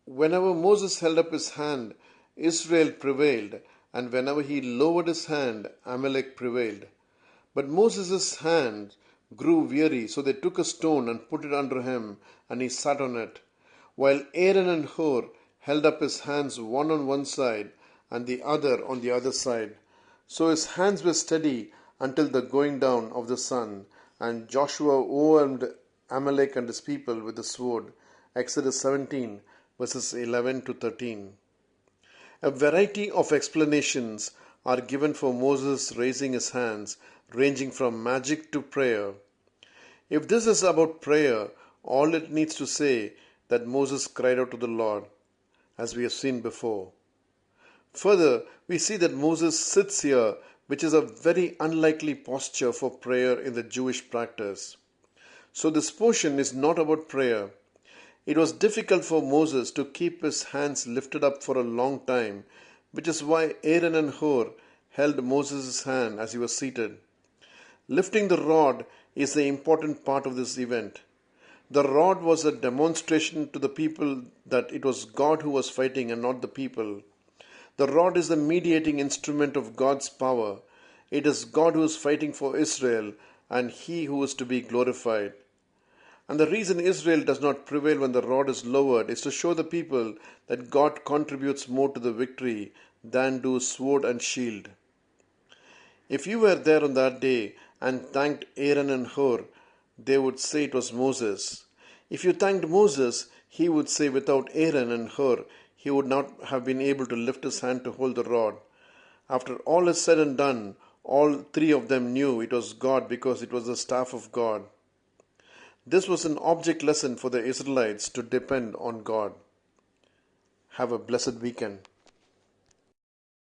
Whenever Moses held up his hand, Israel prevailed, and whenever he lowered his hand, Amalek prevailed. But Moses' hand grew weary, so they took a stone and put it under him, and he sat on it, while Aaron and Hur held up his hands one on one side and the other on the other side. So his hands were steady until the going down of the sun, and Joshua overwhelmed Amalek and his people with the sword. Exodus 17, verses 11 to 13. A variety of explanations are given for Moses raising his hands, ranging from magic to prayer. If this is about prayer, all it needs to say that Moses cried out to the Lord, as we have seen before. Further, we see that Moses sits here, which is a very unlikely posture for prayer in the Jewish practice. So this portion is not about prayer. It was difficult for Moses to keep his hands lifted up for a long time, which is why Aaron and Hur held Moses' hand as he was seated. Lifting the rod is the important part of this event. The rod was a demonstration to the people that it was God who was fighting and not the people. The rod is the mediating instrument of God's power. It is God who is fighting for Israel and he who is to be glorified. And the reason Israel does not prevail when the rod is lowered is to show the people that God contributes more to the victory than do sword and shield. If you were there on that day and thanked Aaron and Hur, they would say it was Moses. If you thanked Moses, he would say without Aaron and Hur, he would not have been able to lift his hand to hold the rod. After all is said and done, all three of them knew it was God because it was the staff of God. This was an object lesson for the Israelites to depend on God. Have a blessed weekend.